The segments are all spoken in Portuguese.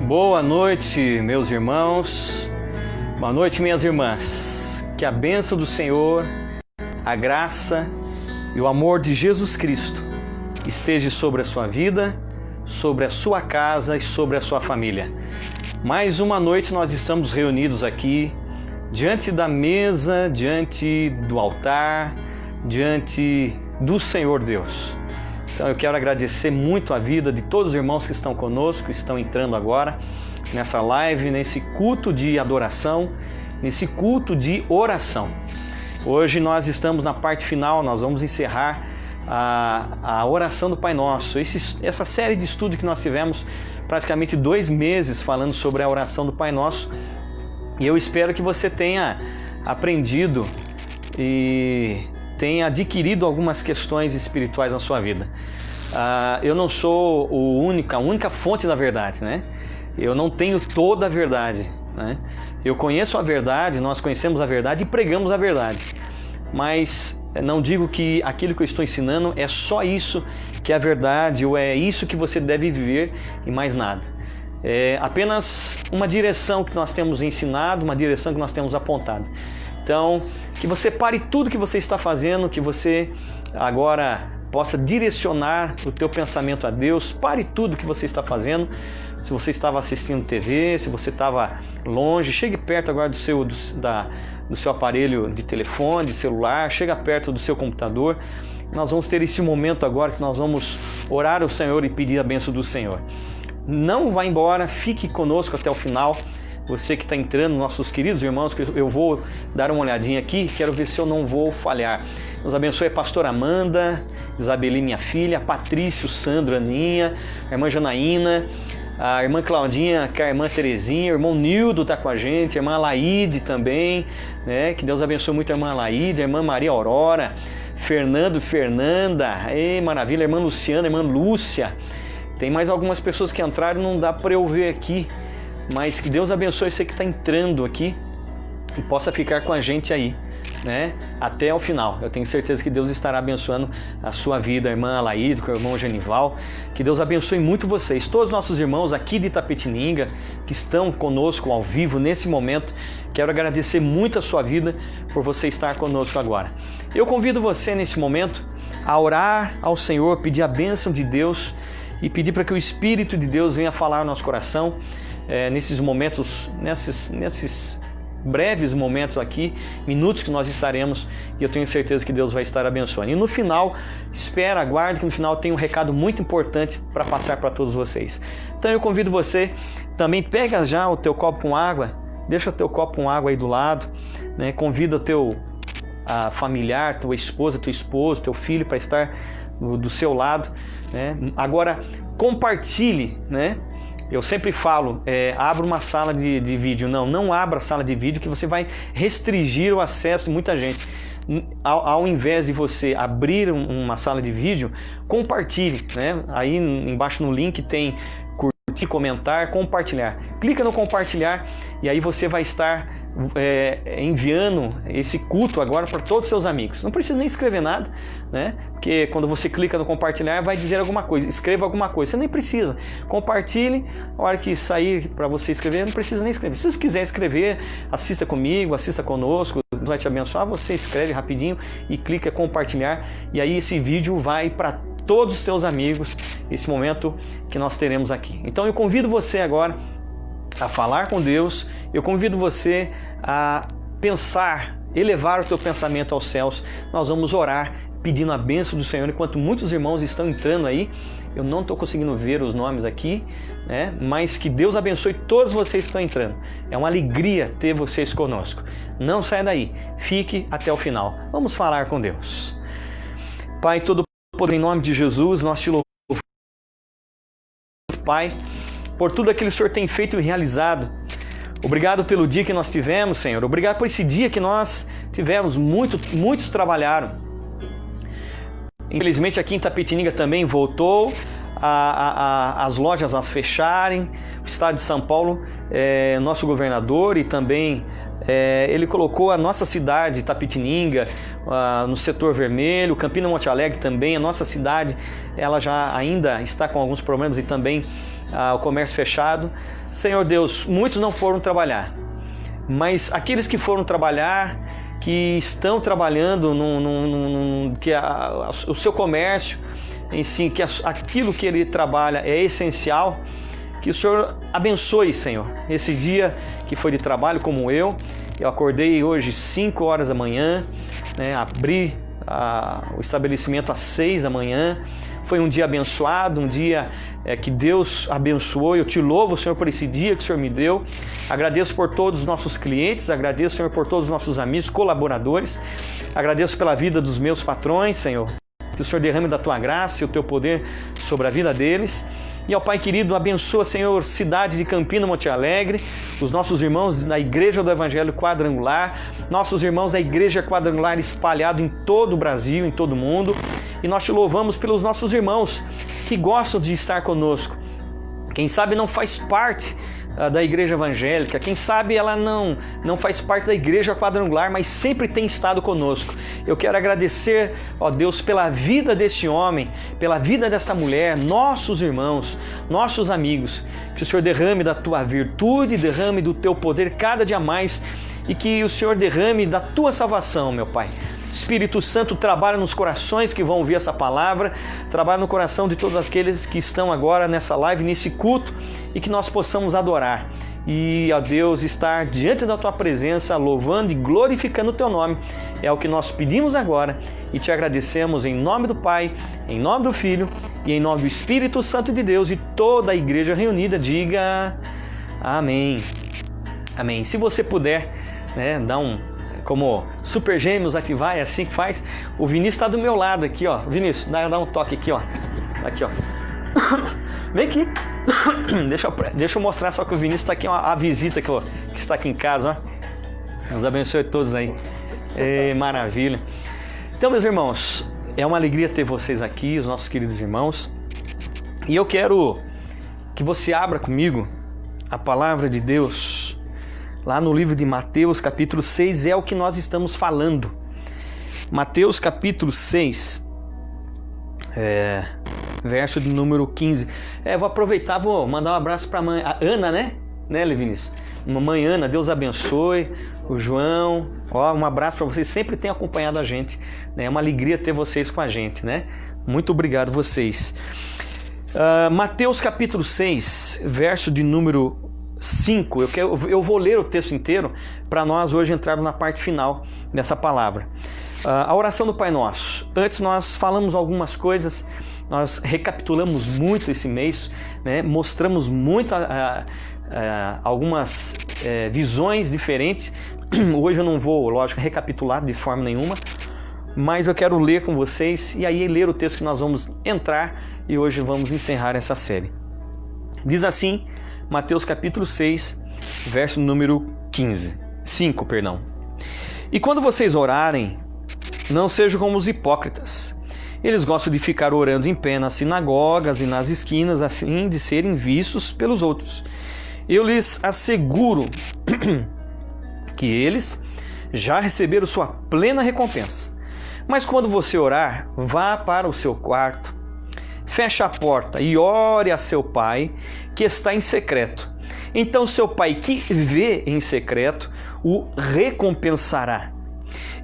Boa noite, meus irmãos. Boa noite, minhas irmãs. Que a bênção do Senhor, a graça e o amor de Jesus Cristo esteja sobre a sua vida, sobre a sua casa e sobre a sua família. Mais uma noite nós estamos reunidos aqui, diante da mesa, diante do altar, diante do Senhor Deus. Então eu quero agradecer muito a vida de todos os irmãos que estão conosco, que estão entrando agora nessa live, nesse culto de adoração, nesse culto de oração. Hoje nós estamos na parte final, nós vamos encerrar a oração do Pai Nosso. Essa série de estudo que nós tivemos praticamente 2 meses falando sobre a oração do Pai Nosso. E eu espero que você tenha aprendido e tenha adquirido algumas questões espirituais na sua vida. Eu não sou a única fonte da verdade, né? Eu não tenho toda a verdade, né? Eu conheço a verdade, nós conhecemos a verdade e pregamos a verdade. Mas não digo que aquilo que eu estou ensinando é só isso que é a verdade ou é isso que você deve viver e mais nada. É apenas uma direção que nós temos ensinado, uma direção que nós temos apontado. Então, que você pare tudo que você está fazendo, que você agora possa direcionar o teu pensamento a Deus. Pare tudo que você está fazendo. Se você estava assistindo TV, se você estava longe, chegue perto agora do seu aparelho de telefone, de celular, chega perto do seu computador. Nós vamos ter esse momento agora que nós vamos orar ao Senhor e pedir a bênção do Senhor. Não vá embora, fique conosco até o final. Você que está entrando, nossos queridos irmãos, que eu vou dar uma olhadinha aqui, quero ver se eu não vou falhar. Nos abençoe a pastora Amanda, Isabeli, minha filha, Patrício, Sandro, Aninha, a irmã Janaína, a irmã Claudinha, a irmã Terezinha, o irmão Nildo está com a gente, a irmã Laide também, né? Que Deus abençoe muito a irmã Laide, a irmã Maria Aurora, Fernando, Fernanda, ei, maravilha, a irmã Luciana, a irmã Lúcia. Tem mais algumas pessoas que entraram, não dá para eu ver aqui. Mas que Deus abençoe você que está entrando aqui e possa ficar com a gente aí, né? Até o final. Eu tenho certeza que Deus estará abençoando a sua vida, a irmã Alaíde, com o irmão Genival. Que Deus abençoe muito vocês. Todos os nossos irmãos aqui de Itapetininga, que estão conosco ao vivo nesse momento, quero agradecer muito a sua vida por você estar conosco agora. Eu convido você nesse momento a orar ao Senhor, pedir a bênção de Deus e pedir para que o Espírito de Deus venha falar no nosso coração. Nesses momentos, nesses breves momentos aqui, minutos que nós estaremos, e eu tenho certeza que Deus vai estar abençoando. E no final, aguarde que no final tem um recado muito importante para passar para todos vocês. Então eu convido você, também pega já o teu copo com água, deixa o teu copo com água aí do lado, né? Convida o teu familiar, tua esposa, teu esposo, teu filho para estar do seu lado, né? Agora, compartilhe, né? Eu sempre falo, abra uma sala de vídeo. Não abra a sala de vídeo, que você vai restringir o acesso de muita gente. Ao invés de você abrir uma sala de vídeo, compartilhe, né? Aí embaixo no link tem curtir, comentar, compartilhar. Clica no compartilhar e aí você vai estar enviando esse culto agora para todos os seus amigos. Não precisa nem escrever nada, né? Porque quando você clica no compartilhar vai dizer alguma coisa, escreva alguma coisa. Você nem precisa. Compartilhe, a hora que sair para você escrever, não precisa nem escrever. Se você quiser escrever, assista comigo, assista conosco, Deus vai te abençoar, você escreve rapidinho e clica compartilhar e aí esse vídeo vai para todos os teus amigos, esse momento que nós teremos aqui. Então eu convido você agora a falar com Deus, eu convido você a pensar, elevar o teu pensamento aos céus. Nós vamos orar pedindo a bênção do Senhor, enquanto muitos irmãos estão entrando aí. Eu não estou conseguindo ver os nomes aqui, né? Mas que Deus abençoe todos vocês que estão entrando. É uma alegria ter vocês conosco. Não saia daí, fique até o final. Vamos falar com Deus. Pai Todo-Poderoso, em nome de Jesus, nós te louvamos, Pai, por tudo aquilo que o Senhor tem feito e realizado. Obrigado pelo dia que nós tivemos, Senhor. Obrigado por esse dia que nós tivemos. Muitos trabalharam. Infelizmente aqui em Itapetininga também voltou as lojas a fecharem. O estado de São Paulo, nosso governador e também ele colocou a nossa cidade, Itapetininga, no setor vermelho, Campina Monte Alegre também, a nossa cidade, ela já ainda está com alguns problemas e também o comércio fechado. Senhor Deus, muitos não foram trabalhar, mas aqueles que foram trabalhar, que estão trabalhando o seu comércio, em si, que aquilo que ele trabalha é essencial, que o Senhor abençoe, Senhor, esse dia que foi de trabalho como eu acordei hoje 5 horas da manhã, né, abri o estabelecimento às 6 da manhã, foi um dia abençoado, um dia que Deus abençoou. Eu te louvo, Senhor, por esse dia que o Senhor me deu. Agradeço por todos os nossos clientes, agradeço, Senhor, por todos os nossos amigos, colaboradores, agradeço pela vida dos meus patrões, Senhor, que o Senhor derrame da Tua graça e o Teu poder sobre a vida deles. E ao Pai querido, abençoa, Senhor, cidade de Campina, Monte Alegre, os nossos irmãos da Igreja do Evangelho Quadrangular, nossos irmãos da Igreja Quadrangular espalhados em todo o Brasil, em todo o mundo. E nós te louvamos pelos nossos irmãos que gostam de estar conosco. Quem sabe não faz parte da igreja evangélica, quem sabe ela não faz parte da igreja quadrangular, mas sempre tem estado conosco. Eu quero agradecer, ó Deus, pela vida deste homem, pela vida dessa mulher, nossos irmãos, nossos amigos, que o Senhor derrame da Tua virtude, derrame do Teu poder cada dia mais, e que o Senhor derrame da Tua salvação, meu Pai. Espírito Santo, trabalha nos corações que vão ouvir essa palavra, trabalha no coração de todos aqueles que estão agora nessa live, nesse culto, e que nós possamos adorar. E, ó Deus, estar diante da Tua presença, louvando e glorificando o Teu nome. É o que nós pedimos agora e te agradecemos em nome do Pai, em nome do Filho e em nome do Espírito Santo de Deus. E toda a igreja reunida diga amém. Amém. Se você puder, né, dá como Super Gêmeos ativar, é assim que faz. O Vinícius está do meu lado aqui, ó. Vinícius, dá um toque aqui, ó. Aqui, ó. Vem aqui. Deixa eu mostrar só que o Vinícius está aqui, a visita que está aqui em casa, ó. Deus abençoe a todos aí. Maravilha. Então, meus irmãos, é uma alegria ter vocês aqui, os nossos queridos irmãos. E eu quero que você abra comigo a palavra de Deus lá no livro de Mateus, capítulo 6, é o que nós estamos falando. Mateus, capítulo 6, verso de número 15. Vou aproveitar, vou mandar um abraço para a mãe, a Ana, né, Vinícius? Mamãe Ana, Deus abençoe. O João, um abraço para vocês, sempre tem acompanhado a gente, né? É uma alegria ter vocês com a gente, né? Muito obrigado vocês. Mateus, capítulo 6, verso de número 5, eu vou ler o texto inteiro para nós hoje entrarmos na parte final dessa palavra. A oração do Pai Nosso. Antes nós falamos algumas coisas, nós recapitulamos muito esse mês, né? Mostramos muito algumas visões diferentes. Hoje eu não vou, lógico, recapitular de forma nenhuma, mas eu quero ler com vocês e aí ler o texto que nós vamos entrar e hoje vamos encerrar essa série. Diz assim, Mateus capítulo 6, verso número 5. E quando vocês orarem, não sejam como os hipócritas. Eles gostam de ficar orando em pé nas sinagogas e nas esquinas a fim de serem vistos pelos outros. Eu lhes asseguro que eles já receberam sua plena recompensa. Mas quando você orar, vá para o seu quarto, feche a porta e ore a seu pai que está em secreto. Então seu pai que vê em secreto o recompensará.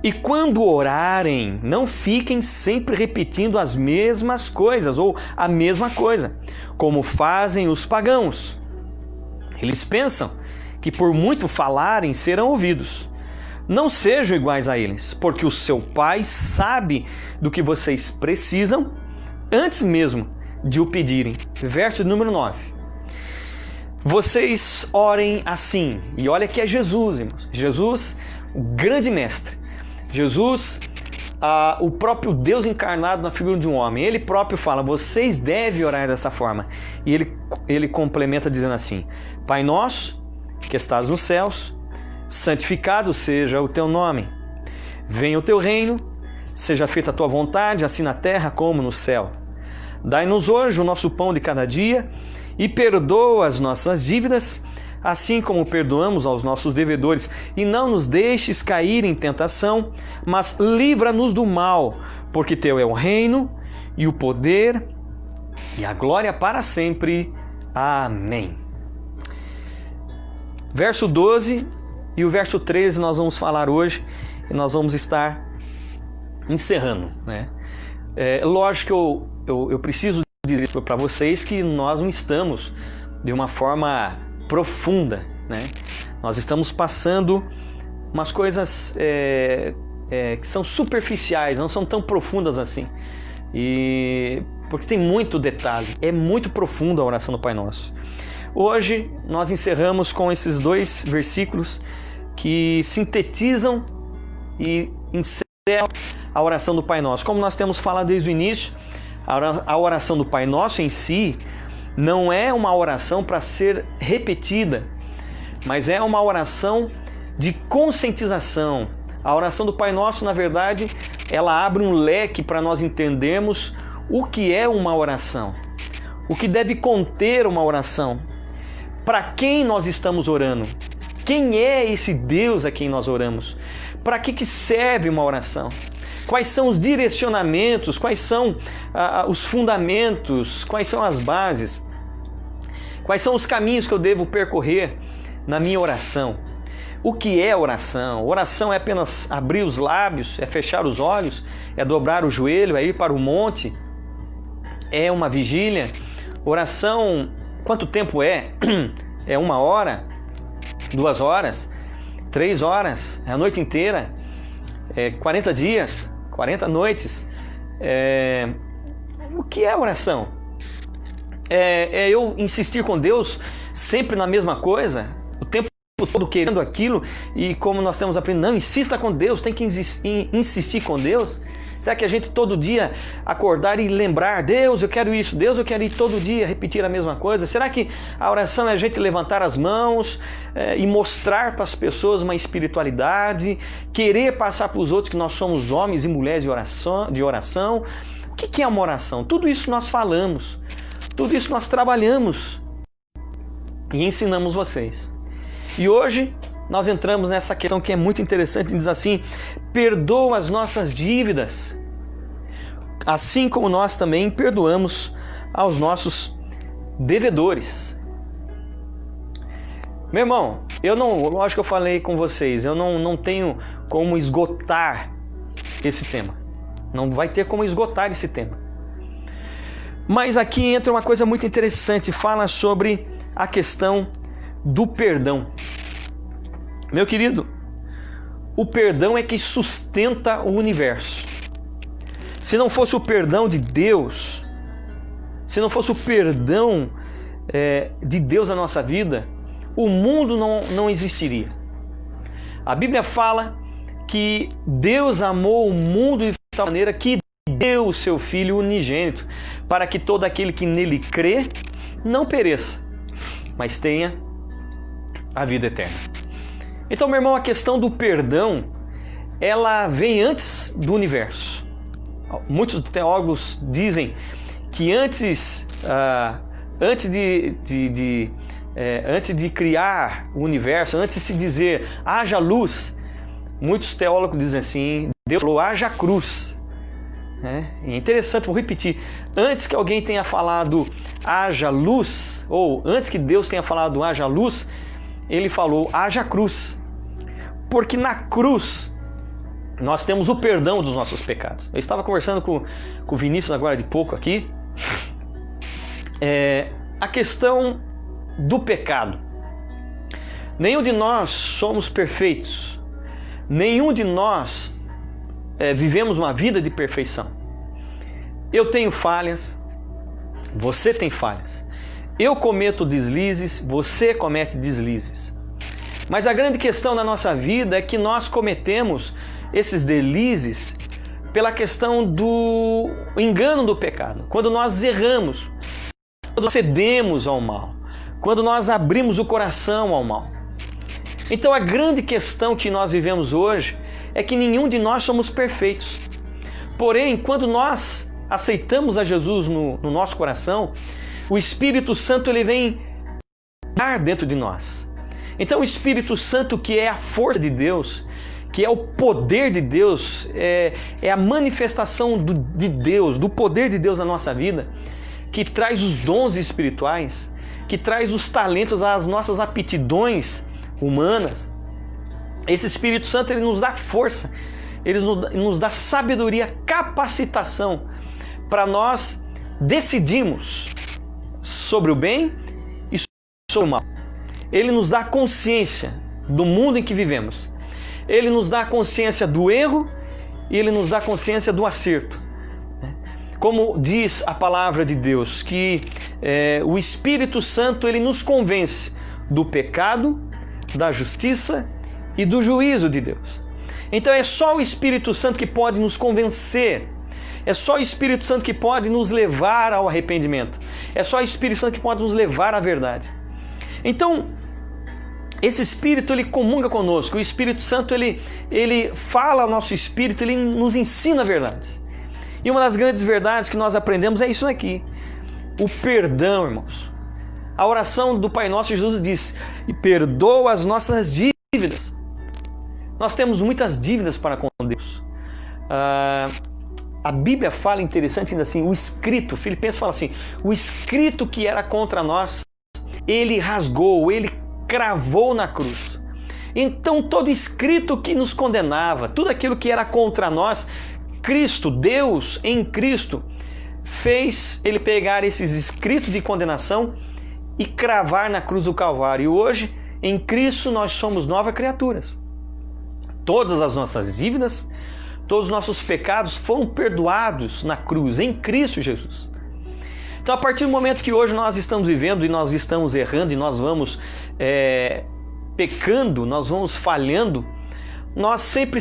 E quando orarem, não fiquem sempre repetindo as mesmas coisas ou a mesma coisa, como fazem os pagãos. Eles pensam que por muito falarem serão ouvidos. Não sejam iguais a eles, porque o seu pai sabe do que vocês precisam antes mesmo de o pedirem. Verso número 9. Vocês orem assim. E olha que é Jesus, irmãos. Jesus, o grande mestre. Jesus, o próprio Deus encarnado na figura de um homem. Ele próprio fala, vocês devem orar dessa forma. E ele complementa dizendo assim, Pai nosso, que estás nos céus, santificado seja o teu nome. Venha o teu reino, seja feita a tua vontade, assim na terra como no céu. Dai-nos hoje o nosso pão de cada dia e perdoa as nossas dívidas, assim como perdoamos aos nossos devedores. E não nos deixes cair em tentação, mas livra-nos do mal, porque teu é o reino e o poder e a glória para sempre. Amém. verso 12 e o verso 13 nós vamos falar hoje e nós vamos estar encerrando, né? Lógico que eu preciso dizer para vocês que nós não estamos de uma forma profunda, né? Nós estamos passando umas coisas que são superficiais, não são tão profundas assim. Porque tem muito detalhe, é muito profunda a oração do Pai Nosso. Hoje nós encerramos com esses 2 versículos que sintetizam e encerram a oração do Pai Nosso. Como nós temos falado desde o início, a oração do Pai Nosso em si não é uma oração para ser repetida, mas é uma oração de conscientização. A oração do Pai Nosso, na verdade, ela abre um leque para nós entendermos o que é uma oração, o que deve conter uma oração, para quem nós estamos orando, quem é esse Deus a quem nós oramos, para que serve uma oração, quais são os direcionamentos, quais são os fundamentos, quais são as bases, quais são os caminhos que eu devo percorrer na minha oração. O que é oração? Oração é apenas abrir os lábios, é fechar os olhos, é dobrar o joelho, é ir para o monte, é uma vigília. Oração, quanto tempo é? É 1 hora, 2 horas, 3 horas, é a noite inteira, 40 dias, 40 noites. O que é oração? É eu insistir com Deus sempre na mesma coisa, o tempo todo querendo aquilo, e como nós temos aprendido, não, insista com Deus, tem que insistir com Deus. Será que a gente todo dia acordar e lembrar, Deus, eu quero isso, Deus, eu quero ir todo dia repetir a mesma coisa? Será que a oração é a gente levantar as mãos e mostrar para as pessoas uma espiritualidade, querer passar para os outros que nós somos homens e mulheres de oração? O que é uma oração? Tudo isso nós falamos, tudo isso nós trabalhamos e ensinamos vocês. E hoje nós entramos nessa questão que é muito interessante, diz assim: perdoa as nossas dívidas, assim como nós também perdoamos aos nossos devedores. Meu irmão, lógico que eu falei com vocês, eu não tenho como esgotar esse tema. Não vai ter como esgotar esse tema. Mas aqui entra uma coisa muito interessante, fala sobre a questão do perdão. Meu querido, o perdão é que sustenta o universo. Se não fosse o perdão de Deus, se não fosse o perdão de Deus na nossa vida, o mundo não existiria. A Bíblia fala que Deus amou o mundo de tal maneira que deu o seu Filho unigênito, para que todo aquele que nele crê não pereça, mas tenha a vida eterna. Então, meu irmão, a questão do perdão, ela vem antes do universo. Muitos teólogos dizem que antes de criar o universo, antes de se dizer haja luz, muitos teólogos dizem assim, Deus falou haja cruz. É interessante, vou repetir, antes que alguém tenha falado haja luz, ou antes que Deus tenha falado haja luz, ele falou haja cruz, porque na cruz nós temos o perdão dos nossos pecados. Eu estava conversando com o Vinícius agora de pouco aqui, a questão do pecado. Nenhum de nós somos perfeitos, nenhum de nós vivemos uma vida de perfeição. Eu tenho falhas, você tem falhas. Eu cometo deslizes, você comete deslizes. Mas a grande questão da nossa vida é que nós cometemos esses deslizes pela questão do engano do pecado. Quando nós erramos, quando nós cedemos ao mal, quando nós abrimos o coração ao mal. Então a grande questão que nós vivemos hoje é que nenhum de nós somos perfeitos. Porém, quando nós aceitamos a Jesus no nosso coração, o Espírito Santo ele vem dar dentro de nós. Então o Espírito Santo, que é a força de Deus, que é o poder de Deus, é a manifestação de Deus, do poder de Deus na nossa vida, que traz os dons espirituais, que traz os talentos, as nossas aptidões humanas. Esse Espírito Santo, ele nos dá força, ele nos dá sabedoria, capacitação para nós decidirmos sobre o bem e sobre o mal. Ele nos dá consciência do mundo em que vivemos. Ele nos dá consciência do erro e ele nos dá consciência do acerto. Como diz a palavra de Deus, que o Espírito Santo, ele nos convence do pecado, da justiça e do juízo de Deus. Então é só o Espírito Santo que pode nos convencer. É só o Espírito Santo que pode nos levar ao arrependimento. É só o Espírito Santo que pode nos levar à verdade. Então, esse Espírito, ele comunga conosco. O Espírito Santo, ele fala ao nosso espírito, ele nos ensina a verdade. E uma das grandes verdades que nós aprendemos é isso aqui. O perdão, irmãos. A oração do Pai Nosso, Jesus diz: e perdoa as nossas dívidas. Nós temos muitas dívidas para com Deus. A Bíblia fala interessante ainda assim, o escrito, Filipenses fala assim, o escrito que era contra nós, ele rasgou, ele cravou na cruz. Então todo escrito que nos condenava, tudo aquilo que era contra nós, Cristo, Deus em Cristo, fez ele pegar esses escritos de condenação e cravar na cruz do Calvário. E hoje, em Cristo, nós somos novas criaturas. Todas as nossas dívidas, todos os nossos pecados foram perdoados na cruz, em Cristo Jesus. Então, a partir do momento que hoje nós estamos vivendo e nós estamos errando e nós vamos pecando, nós vamos falhando, nós sempre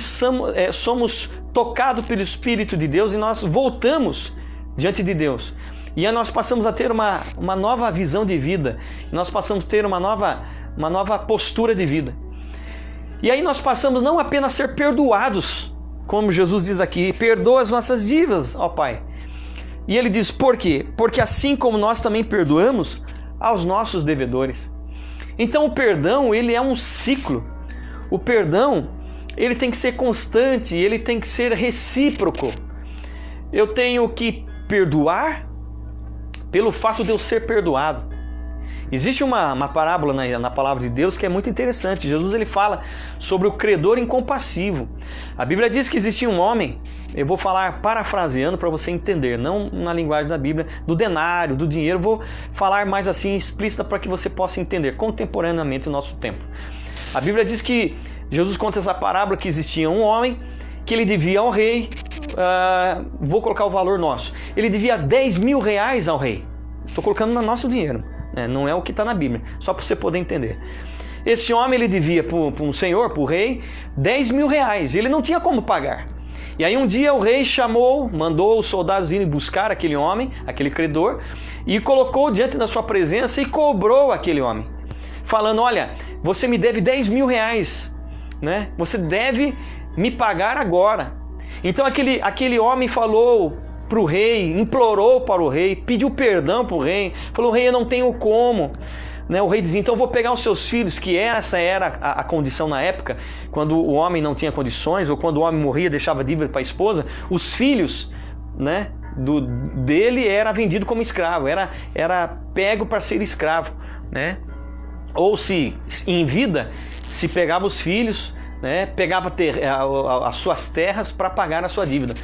somos tocados pelo Espírito de Deus e nós voltamos diante de Deus. E aí nós passamos a ter uma nova visão de vida, nós passamos a ter uma nova postura de vida. E aí nós passamos não apenas a ser perdoados, como Jesus diz aqui, perdoa as nossas dívidas, ó Pai. E ele diz, por quê? Porque assim como nós também perdoamos aos nossos devedores. Então o perdão, ele é um ciclo. O perdão, ele tem que ser constante, ele tem que ser recíproco. Eu tenho que perdoar pelo fato de eu ser perdoado. Existe uma parábola na palavra de Deus que é muito interessante. Jesus ele fala sobre o credor incompassivo. A Bíblia diz que existia um homem, eu vou falar parafraseando para você entender, não na linguagem da Bíblia, do denário, do dinheiro, vou falar mais assim explícita para que você possa entender contemporaneamente o nosso tempo. A Bíblia diz que Jesus conta essa parábola que existia um homem que ele devia ao rei, vou colocar o valor nosso, ele devia 10 mil reais ao rei. Estou colocando no nosso dinheiro. Não é o que está na Bíblia, só para você poder entender. Esse homem ele devia para um senhor, para o rei, 10 mil reais. Ele não tinha como pagar. E aí um dia o rei mandou os soldados irem buscar aquele homem, aquele credor, e colocou diante da sua presença e cobrou aquele homem, falando, olha, você me deve 10 mil reais, né? Você deve me pagar agora. Então aquele homem falou para o rei, implorou para o rei, pediu perdão para o rei, falou, rei, eu não tenho como. O rei dizia, então eu vou pegar os seus filhos, que essa era a condição na época, quando o homem não tinha condições, ou quando o homem morria, deixava dívida para a esposa, os filhos dele era vendido como escravo, era pego para ser escravo. Ou se em vida, se pegava os filhos, pegava as suas terras para pagar a sua dívida.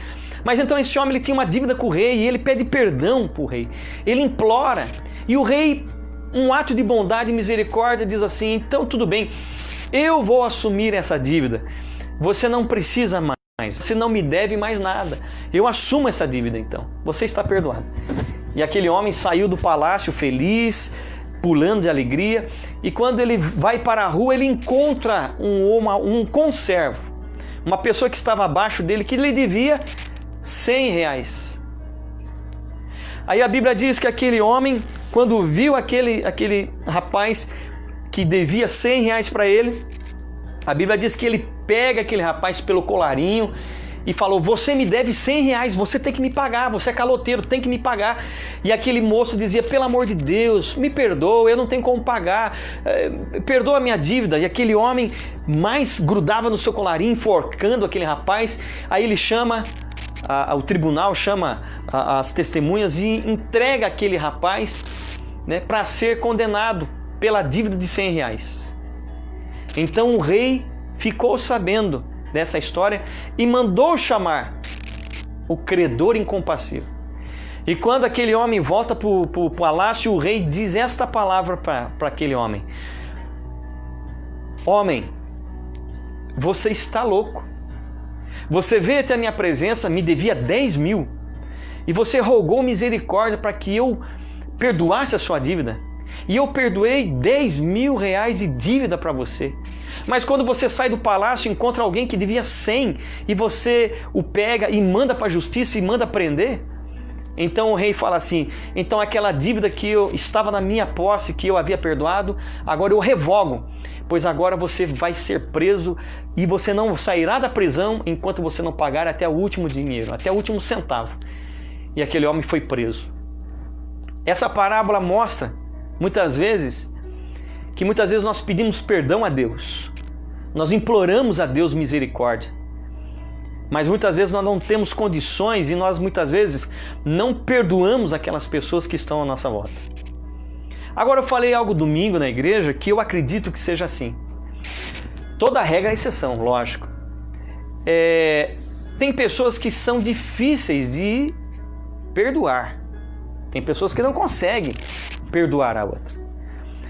Mas então esse homem ele tinha uma dívida com o rei e ele pede perdão para o rei. Ele implora e o rei, um ato de bondade e misericórdia, diz assim, então tudo bem, eu vou assumir essa dívida. Você não precisa mais, você não me deve mais nada. Eu assumo essa dívida então, você está perdoado. E aquele homem saiu do palácio feliz, pulando de alegria, e quando ele vai para a rua, ele encontra um conservo, uma pessoa que estava abaixo dele, que lhe devia 100 reais. Aí a Bíblia diz que aquele homem, quando viu aquele rapaz que devia 100 reais para ele, a Bíblia diz que ele pega aquele rapaz pelo colarinho e falou, você me deve 100 reais, você tem que me pagar, você é caloteiro, tem que me pagar. E aquele moço dizia, pelo amor de Deus, me perdoa, eu não tenho como pagar, perdoa a minha dívida. E aquele homem mais grudava no seu colarinho, enforcando aquele rapaz. Aí ele chama, o tribunal chama as testemunhas e entrega aquele rapaz para ser condenado pela dívida de 100 reais. Então o rei ficou sabendo dessa história e mandou chamar o credor incompassível. E quando aquele homem volta para o palácio, o rei diz esta palavra para aquele homem: homem, você está louco. Você veio até a minha presença, me devia 10.000, e você rogou misericórdia para que eu perdoasse a sua dívida. E eu perdoei 10.000 reais de dívida para você. Mas quando você sai do palácio e encontra alguém que devia 100 e você o pega e manda para a justiça e manda prender, então o rei fala assim: então aquela dívida que eu estava na minha posse, que eu havia perdoado, agora eu revogo, pois agora você vai ser preso e você não sairá da prisão enquanto você não pagar até o último dinheiro, até o último centavo. E aquele homem foi preso. Essa parábola mostra muitas vezes nós pedimos perdão a Deus, nós imploramos a Deus misericórdia, mas muitas vezes nós não temos condições e nós muitas vezes não perdoamos aquelas pessoas que estão à nossa volta. Agora eu falei algo domingo na igreja que eu acredito que seja assim. Toda regra é exceção, lógico. Tem pessoas que são difíceis de perdoar. Tem pessoas que não conseguem perdoar a outra.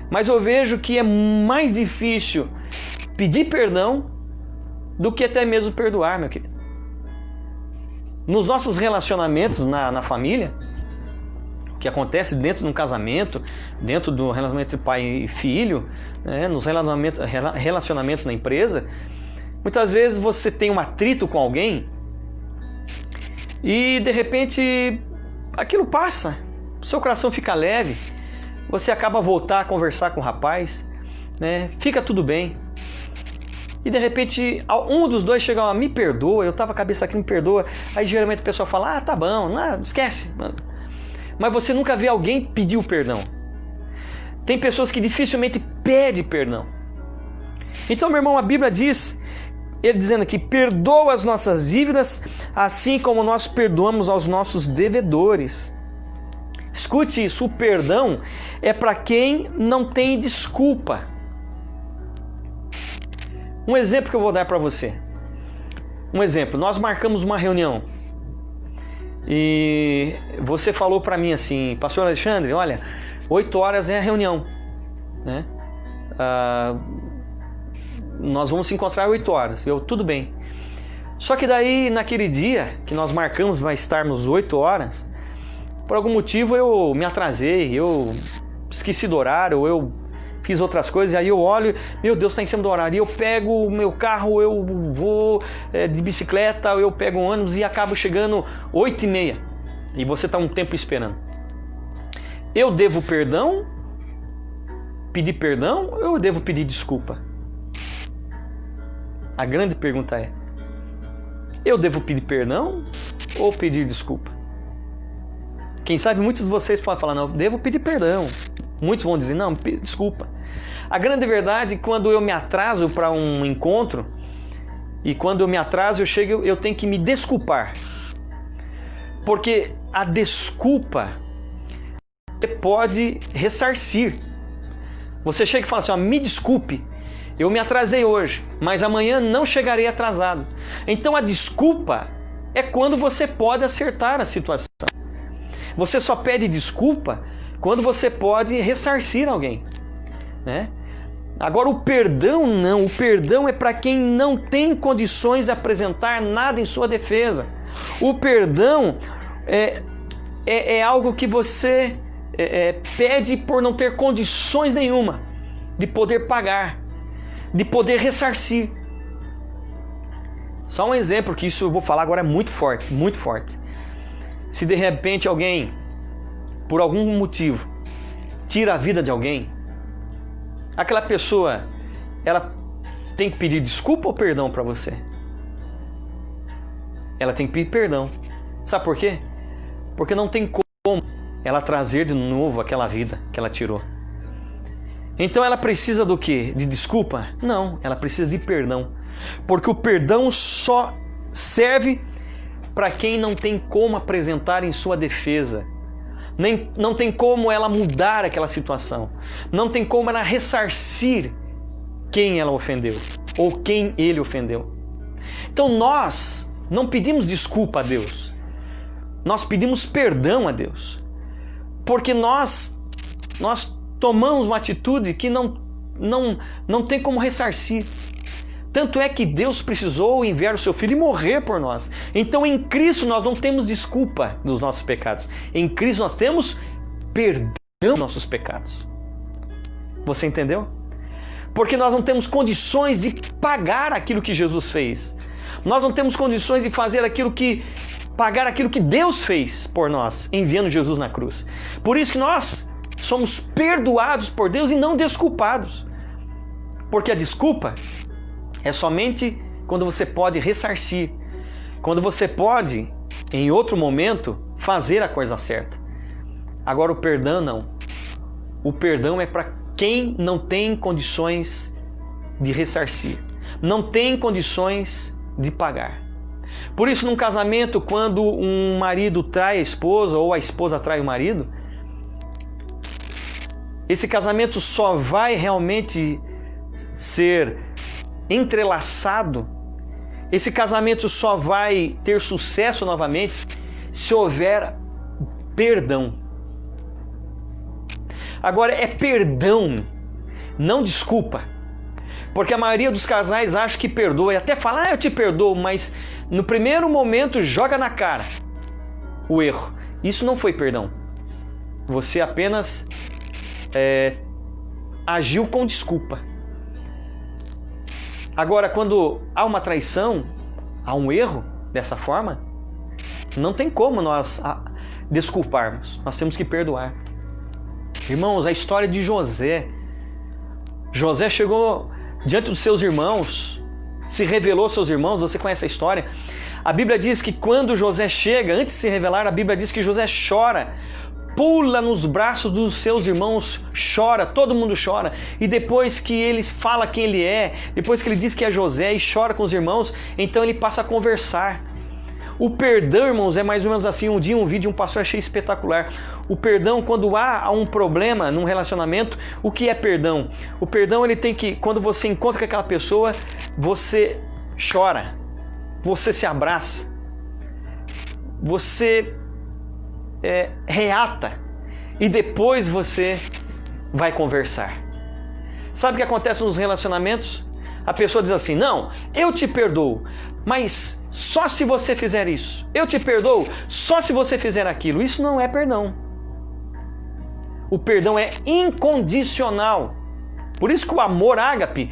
Mas eu vejo que é mais difícil pedir perdão do que até mesmo perdoar, meu querido. Nos nossos relacionamentos na família, o que acontece dentro de um casamento, dentro do relacionamento de pai e filho, né, nos relacionamentos na empresa, muitas vezes você tem um atrito com alguém e de repente aquilo passa, seu coração fica leve, você acaba voltar a conversar com o rapaz, né, fica tudo bem. E de repente, um dos dois chega lá: me perdoa, eu estava com a cabeça aqui, me perdoa. Aí geralmente o pessoal fala: ah, tá bom, não, esquece. Mas você nunca vê alguém pedir o perdão. Tem pessoas que dificilmente pedem perdão. Então, meu irmão, a Bíblia diz, ele dizendo aqui: perdoa as nossas dívidas, assim como nós perdoamos aos nossos devedores. Escute isso, o perdão é para quem não tem desculpa. Um exemplo que eu vou dar para você. Um exemplo, nós marcamos uma reunião e você falou para mim assim: pastor Alexandre, olha, 8 horas é a reunião, né? Nós vamos se encontrar 8 horas. Eu, tudo bem. Só que daí, naquele dia que nós marcamos para estarmos 8 horas, por algum motivo eu me atrasei, eu esqueci do horário, eu fiz outras coisas, e aí eu olho, meu Deus, está em cima do horário, e eu pego o meu carro, eu vou de bicicleta, eu pego um ônibus e acabo chegando 8h30, e você está um tempo esperando. Eu devo perdão? Pedir perdão ou eu devo pedir desculpa? A grande pergunta é: eu devo pedir perdão ou pedir desculpa? Quem sabe muitos de vocês podem falar: não, eu devo pedir perdão. Muitos vão dizer: não, desculpa. A grande verdade é que quando eu me atraso para um encontro, e quando eu me atraso, eu tenho que me desculpar. Porque a desculpa você pode ressarcir. Você chega e fala assim: ó, me desculpe, eu me atrasei hoje, mas amanhã não chegarei atrasado. Então a desculpa é quando você pode acertar a situação. Você só pede desculpa quando você pode ressarcir alguém, né? Agora o perdão não, o perdão é para quem não tem condições de apresentar nada em sua defesa. O perdão é algo que você pede por não ter condições nenhuma de poder pagar, de poder ressarcir. Só um exemplo, que isso eu vou falar agora é muito forte, muito forte. Se de repente alguém, por algum motivo, tira a vida de alguém, aquela pessoa, ela tem que pedir desculpa ou perdão para você? Ela tem que pedir perdão. Sabe por quê? Porque não tem como ela trazer de novo aquela vida que ela tirou. Então ela precisa do quê? De desculpa? Não, ela precisa de perdão. Porque o perdão só serve para quem não tem como apresentar em sua defesa. Não tem como ela mudar aquela situação. Não tem como ela ressarcir quem ela ofendeu ou quem ele ofendeu. Então nós não pedimos desculpa a Deus, nós pedimos perdão a Deus, porque nós tomamos uma atitude que não tem como ressarcir. Tanto é que Deus precisou enviar o seu Filho e morrer por nós. Então em Cristo nós não temos desculpa dos nossos pecados. Em Cristo nós temos perdão dos nossos pecados. Você entendeu? Porque nós não temos condições de pagar aquilo que Jesus fez. Nós não temos condições de pagar aquilo que Deus fez por nós, enviando Jesus na cruz. Por isso que nós somos perdoados por Deus e não desculpados. Porque a desculpa é somente quando você pode ressarcir, quando você pode, em outro momento, fazer a coisa certa. Agora o perdão não. O perdão é para quem não tem condições de ressarcir, não tem condições de pagar. Por isso, num casamento, quando um marido trai a esposa ou a esposa trai o marido, esse casamento só vai realmente ser entrelaçado, esse casamento só vai ter sucesso novamente se houver perdão. Agora é perdão, não desculpa. Porque a maioria dos casais acha que perdoa e até fala, eu te perdoo, mas no primeiro momento joga na cara o erro. Isso não foi perdão. Você apenas agiu com desculpa. Agora, quando há uma traição, há um erro dessa forma, não tem como nós desculparmos. Nós temos que perdoar. Irmãos, a história de José. José chegou diante dos seus irmãos, se revelou aos seus irmãos, você conhece a história. A Bíblia diz que quando José chega, antes de se revelar, a Bíblia diz que José chora, pula nos braços dos seus irmãos, chora, todo mundo chora. E depois que ele fala quem ele é, depois que ele diz que é José e chora com os irmãos, então ele passa a conversar. O perdão, irmãos, é mais ou menos assim. Um dia um vídeo de um pastor achei espetacular. O perdão, quando há um problema num relacionamento, o que é perdão? O perdão, ele tem que, quando você encontra com aquela pessoa, você chora, você se abraça, você reata e depois você vai conversar. Sabe o que acontece nos relacionamentos? A pessoa diz assim, não, eu te perdoo, mas só se você fizer isso. Eu te perdoo só se você fizer aquilo. Isso não é perdão. O perdão é incondicional. Por isso que o amor ágape,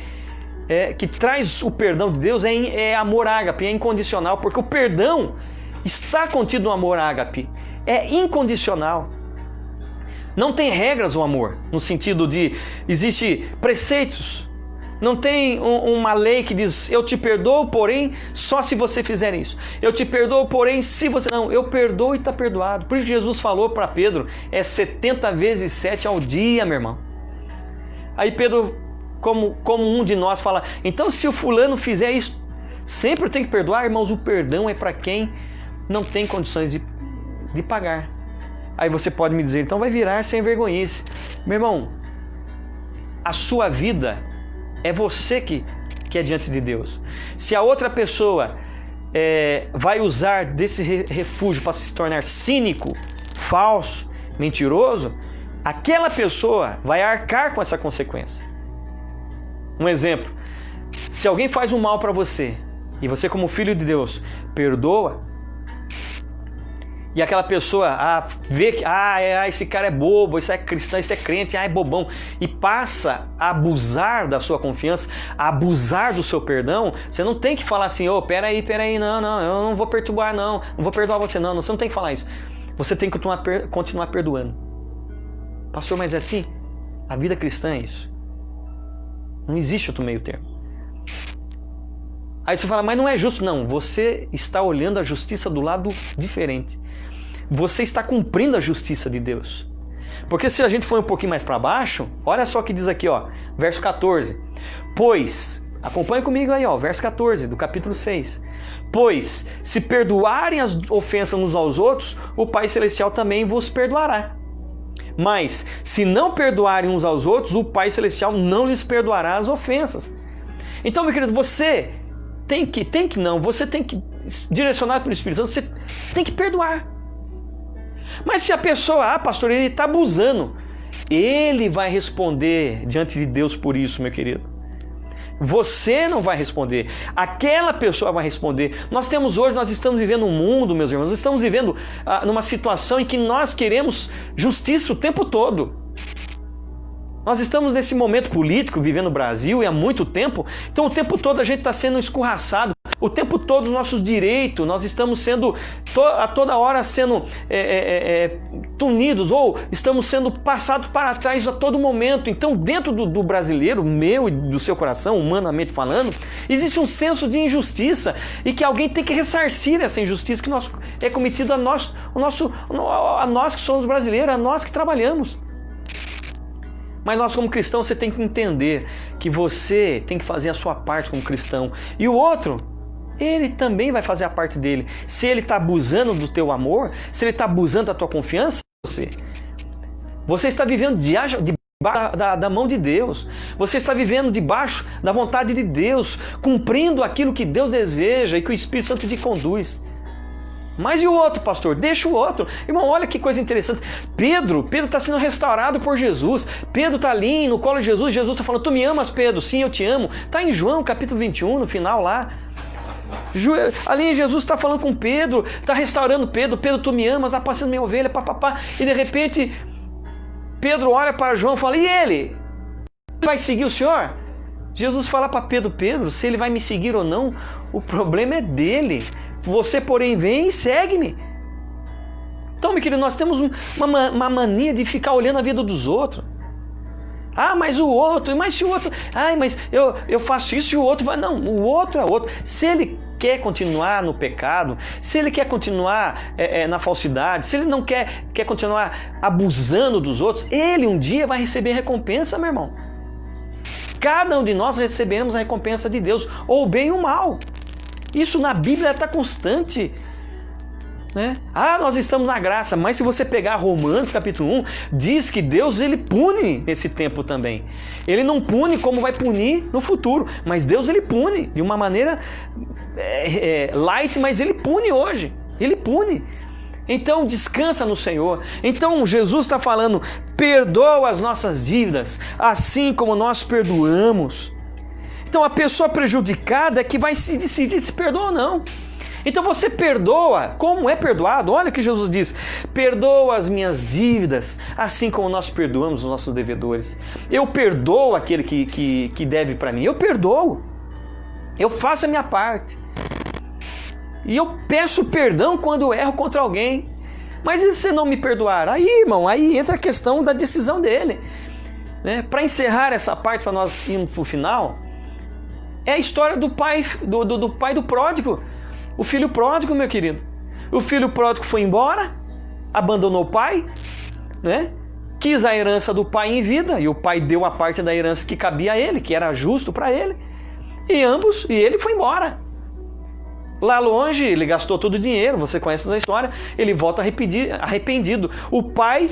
que traz o perdão de Deus, é amor ágape, é incondicional, porque o perdão está contido no amor ágape. É incondicional. Não tem regras o amor, no sentido de existe preceitos. Não tem uma lei que diz, eu te perdoo, porém, só se você fizer isso. Eu te perdoo, porém, se você... Não, eu perdoo e está perdoado. Por isso que Jesus falou para Pedro, 70 vezes 7 ao dia, meu irmão. Aí Pedro, como um de nós, fala, então se o fulano fizer isso, sempre tem que perdoar? Irmãos, o perdão é para quem não tem condições de pagar. Aí você pode me dizer, então vai virar sem vergonhice. Meu irmão, a sua vida é você que é diante de Deus. Se a outra pessoa vai usar desse refúgio para se tornar cínico, falso, mentiroso, aquela pessoa vai arcar com essa consequência. Um exemplo, se alguém faz um mal para você, e você como filho de Deus perdoa, e aquela pessoa vê que esse cara é bobo, isso é cristão, isso é crente, é bobão, e passa a abusar da sua confiança, a abusar do seu perdão, você não tem que falar assim, peraí, não, eu não vou perturbar, não vou perdoar você, não, você não tem que falar isso. Você tem que continuar perdoando. Pastor, mas é assim? A vida cristã é isso. Não existe outro meio termo. Aí você fala, mas não é justo. Não, você está olhando a justiça do lado diferente. Você está cumprindo a justiça de Deus. Porque se a gente for um pouquinho mais para baixo, olha só o que diz aqui, verso 14. Pois, acompanha comigo aí, verso 14 do capítulo 6. Pois, se perdoarem as ofensas uns aos outros, o Pai Celestial também vos perdoará. Mas, se não perdoarem uns aos outros, o Pai Celestial não lhes perdoará as ofensas. Então, meu querido, você tem que direcionado pelo Espírito Santo, você tem que perdoar. Mas se a pessoa, pastor, ele está abusando, ele vai responder diante de Deus por isso, meu querido. Você não vai responder, aquela pessoa vai responder. Nós estamos vivendo um mundo, meus irmãos, nós estamos vivendo numa situação em que nós queremos justiça o tempo todo. Nós estamos nesse momento político, vivendo no Brasil, e há muito tempo, então o tempo todo a gente está sendo escorraçado, o tempo todo os nossos direitos, nós estamos sendo, a toda hora sendo tunidos, ou estamos sendo passados para trás a todo momento. Então dentro do brasileiro, meu e do seu coração, humanamente falando, existe um senso de injustiça, e que alguém tem que ressarcir essa injustiça que é cometida a nós que somos brasileiros, a nós que trabalhamos. Mas nós, como cristãos, você tem que entender que você tem que fazer a sua parte como cristão. E o outro, ele também vai fazer a parte dele. Se ele está abusando do teu amor, se ele está abusando da tua confiança, você está vivendo debaixo da mão de Deus. Você está vivendo debaixo da vontade de Deus, cumprindo aquilo que Deus deseja e que o Espírito Santo te conduz. Mas e o outro, pastor? Deixa o outro. Irmão, olha que coisa interessante. Pedro está sendo restaurado por Jesus. Pedro está ali no colo de Jesus. Jesus está falando, tu me amas, Pedro? Sim, eu te amo. Está em João, capítulo 21, no final lá. Ali Jesus está falando com Pedro, está restaurando Pedro. Pedro, tu me amas, apacenta minha ovelha, papapá. E de repente, Pedro olha para João e fala, e ele? Vai seguir o Senhor? Jesus fala para Pedro, se ele vai me seguir ou não, o problema é dele. Você, porém, vem e segue-me. Então, meu querido, nós temos uma mania de ficar olhando a vida dos outros. Mas o outro, mas se o outro... mas eu faço isso e o outro vai... Não, o outro é outro. Se ele quer continuar no pecado, se ele quer continuar na falsidade, se ele não quer continuar abusando dos outros, ele um dia vai receber recompensa, meu irmão. Cada um de nós recebemos a recompensa de Deus, ou o bem ou o mal. Isso na Bíblia está constante, né? Nós estamos na graça, mas se você pegar Romanos capítulo 1, diz que Deus ele pune nesse tempo também. Ele não pune como vai punir no futuro, mas Deus ele pune de uma maneira light, mas ele pune hoje, ele pune. Então descansa no Senhor. Então Jesus está falando, perdoa as nossas dívidas, assim como nós perdoamos. Então a pessoa prejudicada é que vai se decidir se perdoa ou não. Então você perdoa, como é perdoado? Olha o que Jesus diz, perdoa as minhas dívidas, assim como nós perdoamos os nossos devedores. Eu perdoo aquele que deve para mim, eu perdoo, eu faço a minha parte. E eu peço perdão quando eu erro contra alguém. Mas e se você não me perdoar? Aí, irmão, aí entra a questão da decisão dele, né? Para encerrar essa parte, para nós irmos para o final, é a história do pai do pródigo. O filho pródigo, meu querido. O filho pródigo foi embora, abandonou o pai, né? Quis a herança do pai em vida, e o pai deu a parte da herança que cabia a ele, que era justo para ele. E ele foi embora. Lá longe, ele gastou todo o dinheiro, você conhece toda a história, ele volta arrependido. O pai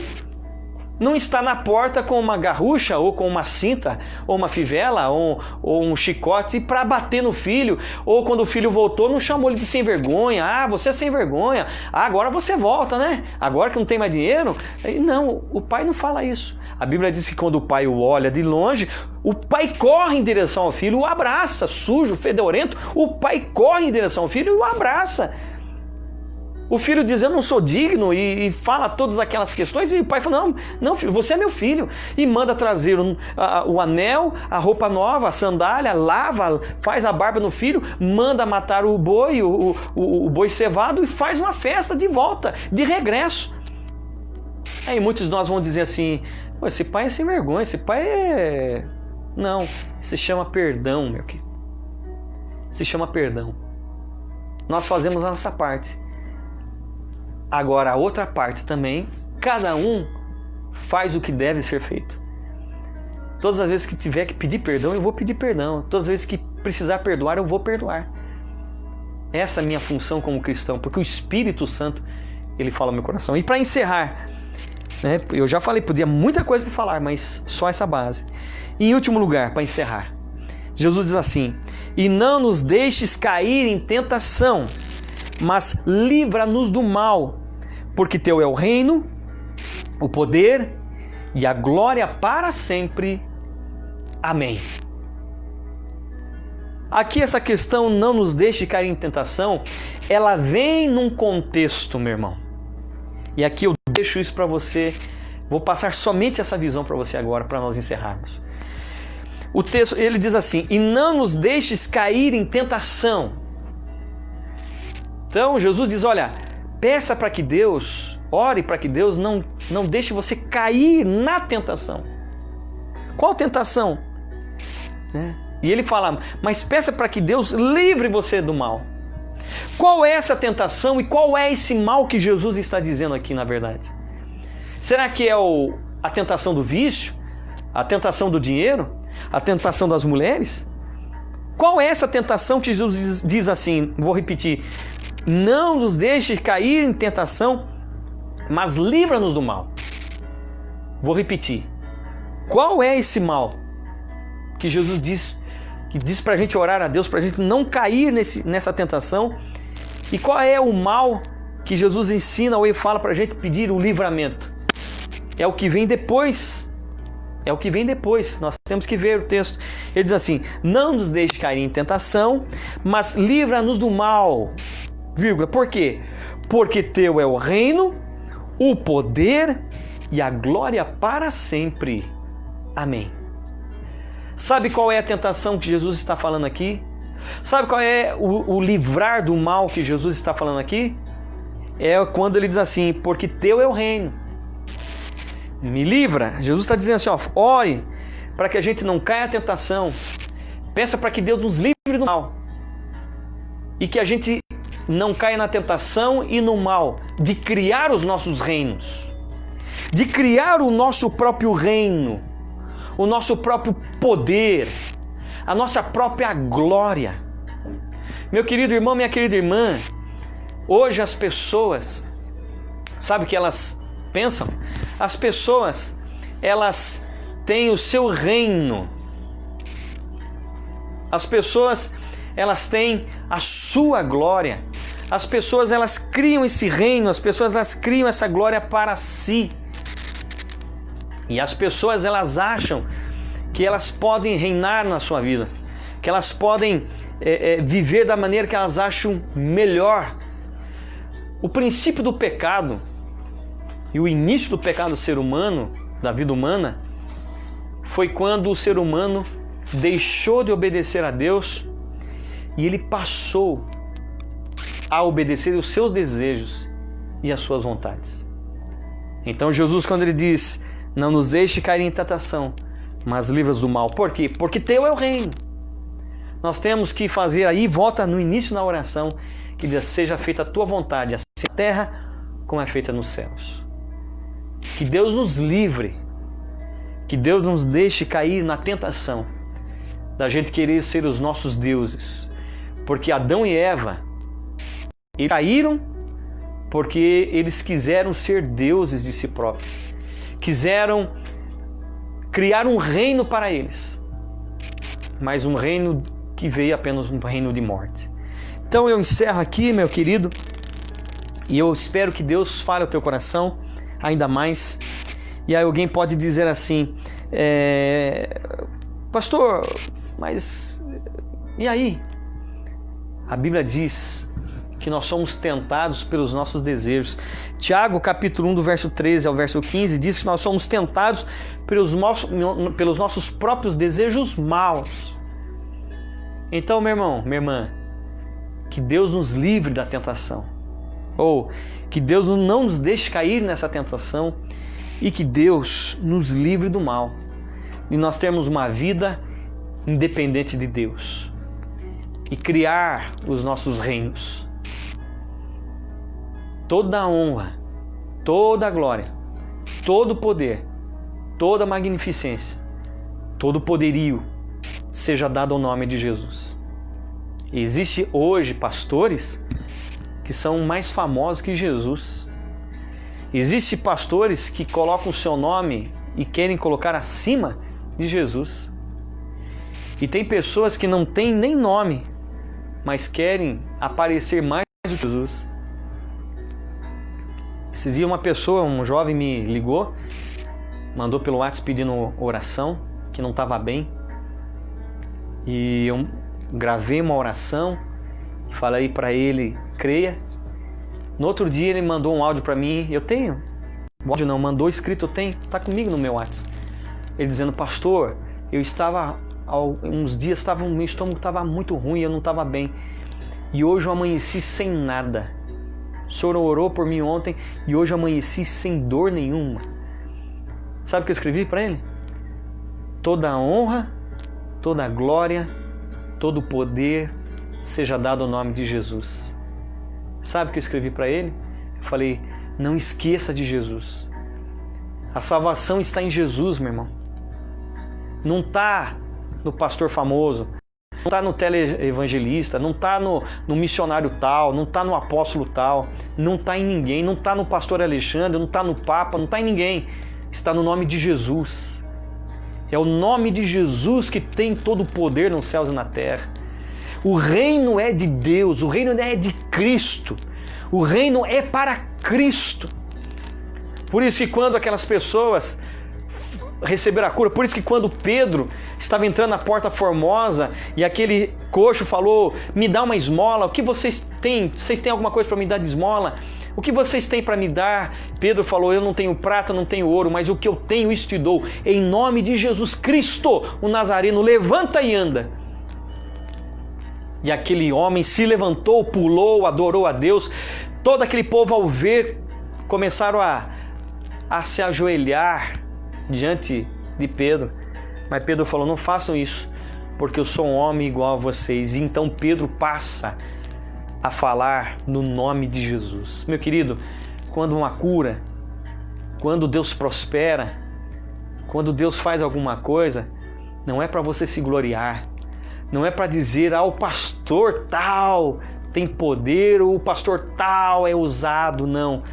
não está na porta com uma garrucha, ou com uma cinta, ou uma fivela, ou um chicote para bater no filho, ou quando o filho voltou, não chamou ele de sem vergonha. Você é sem vergonha, agora você volta, né? Agora que não tem mais dinheiro. Não, o pai não fala isso. A Bíblia diz que quando o pai o olha de longe, o pai corre em direção ao filho, o abraça, sujo, fedorento, o pai corre em direção ao filho e o abraça. O filho diz, eu não sou digno, e fala todas aquelas questões, e o pai fala, não filho, você é meu filho. E manda trazer o anel, a roupa nova, a sandália, lava, faz a barba no filho, manda matar o boi, o boi cevado, e faz uma festa de volta, de regresso. Aí muitos de nós vão dizer assim, esse pai é sem vergonha, esse pai é... Não, se chama perdão, meu querido. Se chama perdão. Nós fazemos a nossa parte. Agora a outra parte também, cada um faz o que deve ser feito. Todas as vezes que tiver que pedir perdão, eu vou pedir perdão. Todas as vezes que precisar perdoar, eu vou perdoar. Essa é a minha função como cristão, porque o Espírito Santo, ele fala no meu coração. E para encerrar, né? Eu já falei, podia muita coisa para falar, mas só essa base. E em último lugar, para encerrar, Jesus diz assim: e não nos deixes cair em tentação, mas livra-nos do mal, porque teu é o reino, o poder e a glória para sempre. Amém. Aqui essa questão não nos deixe cair em tentação, ela vem num contexto, meu irmão. E aqui eu deixo isso para você, vou passar somente essa visão para você agora, para nós encerrarmos. O texto, ele diz assim: e não nos deixes cair em tentação. Então Jesus diz, olha, peça para que Deus, ore para que Deus não deixe você cair na tentação. Qual tentação? E ele fala, mas peça para que Deus livre você do mal. Qual é essa tentação e qual é esse mal que Jesus está dizendo aqui, na verdade? Será que é a tentação do vício? A tentação do dinheiro? A tentação das mulheres? Qual é essa tentação que Jesus diz assim? Vou repetir. Não nos deixe cair em tentação, mas livra-nos do mal. Vou repetir. Qual é esse mal que Jesus diz, que diz para a gente orar a Deus, para a gente não cair nessa tentação? E qual é o mal que Jesus ensina ou ele fala para a gente pedir o livramento? É o que vem depois. É o que vem depois. Nós temos que ver o texto. Ele diz assim: não nos deixe cair em tentação, mas livra-nos do mal. Vírgula. Por quê? Porque teu é o reino, o poder e a glória para sempre. Amém. Sabe qual é a tentação que Jesus está falando aqui? Sabe qual é o livrar do mal que Jesus está falando aqui? É quando ele diz assim: porque teu é o reino. Me livra. Jesus está dizendo assim, ó, ore para que a gente não caia na tentação. Peça para que Deus nos livre do mal. E que a gente não caia na tentação e no mal de criar os nossos reinos. De criar o nosso próprio reino. O nosso próprio poder. A nossa própria glória. Meu querido irmão, minha querida irmã, hoje as pessoas, sabe o que elas pensam? As pessoas, elas têm o seu reino. As pessoas, elas têm a sua glória. As pessoas, elas criam esse reino, as pessoas, elas criam essa glória para si. E as pessoas, elas acham que elas podem reinar na sua vida, que elas podem viver da maneira que elas acham melhor. O princípio do pecado e o início do pecado do ser humano, da vida humana, foi quando o ser humano deixou de obedecer a Deus e ele passou a obedecer os seus desejos e as suas vontades. Então Jesus, quando ele diz, não nos deixe cair em tentação, mas livra-nos do mal. Por quê? Porque teu é o reino. Nós temos que fazer aí, volta no início na oração, que diz, seja feita a tua vontade, assim na terra como é feita nos céus. Que Deus nos livre, que Deus nos deixe cair na tentação da gente querer ser os nossos deuses. Porque Adão e Eva, eles caíram porque eles quiseram ser deuses de si próprios. Quiseram criar um reino para eles, mas um reino que veio apenas um reino de morte. Então eu encerro aqui, meu querido, e eu espero que Deus fale ao teu coração ainda mais. E aí alguém pode dizer assim, pastor, mas e aí? A Bíblia diz que nós somos tentados pelos nossos desejos. Tiago, capítulo 1, do verso 13 ao verso 15, diz que nós somos tentados pelos nossos próprios desejos maus. Então, meu irmão, minha irmã, que Deus nos livre da tentação. Ou que Deus não nos deixe cair nessa tentação e que Deus nos livre do mal. E nós termos uma vida independente de Deus e criar os nossos reinos. Toda a honra, toda a glória, todo o poder, toda a magnificência, todo o poderio seja dado ao nome de Jesus. E existe hoje pastores que são mais famosos que Jesus. Existem pastores que colocam o seu nome e querem colocar acima de Jesus. E tem pessoas que não têm nem nome, mas querem aparecer mais do que Jesus. Esses dias uma pessoa, um jovem me ligou, mandou pelo WhatsApp pedindo oração, que não estava bem. E eu gravei uma oração, falei para ele, creia. No outro dia ele mandou um áudio para mim, eu tenho. O áudio não, mandou escrito, eu tenho, está comigo no meu WhatsApp. Ele dizendo, pastor, eu estava, uns dias, meu estômago estava muito ruim, eu não estava bem. E hoje eu amanheci sem nada. O senhor orou por mim ontem e hoje eu amanheci sem dor nenhuma. Sabe o que eu escrevi para ele? Toda a honra, toda a glória, todo o poder seja dado ao nome de Jesus. Sabe o que eu escrevi para ele? Eu falei, não esqueça de Jesus. A salvação está em Jesus, meu irmão. Não está no pastor famoso, não está no teleevangelista, não está no missionário tal, não está no apóstolo tal, não está em ninguém, não está no pastor Alexandre, não está no Papa, não está em ninguém. Está no nome de Jesus. É o nome de Jesus que tem todo o poder nos céus e na terra. O reino é de Deus, o reino é de Cristo. O reino é para Cristo. Por isso que quando aquelas pessoas receberam a cura, por isso que quando Pedro estava entrando na Porta Formosa e aquele coxo falou, me dá uma esmola, o que vocês têm? Vocês têm alguma coisa para me dar de esmola? O que vocês têm para me dar? Pedro falou, eu não tenho prata, não tenho ouro, mas o que eu tenho, isso te dou. Em nome de Jesus Cristo, o Nazareno, levanta e anda. E aquele homem se levantou, pulou, adorou a Deus. Todo aquele povo, ao ver, começaram a se ajoelhar diante de Pedro. Mas Pedro falou, não façam isso, porque eu sou um homem igual a vocês. E então Pedro passa a falar no nome de Jesus. Meu querido, quando uma cura, quando Deus prospera, quando Deus faz alguma coisa, não é para você se gloriar, não é para dizer, o pastor tal tem poder, ou o pastor tal é usado, não.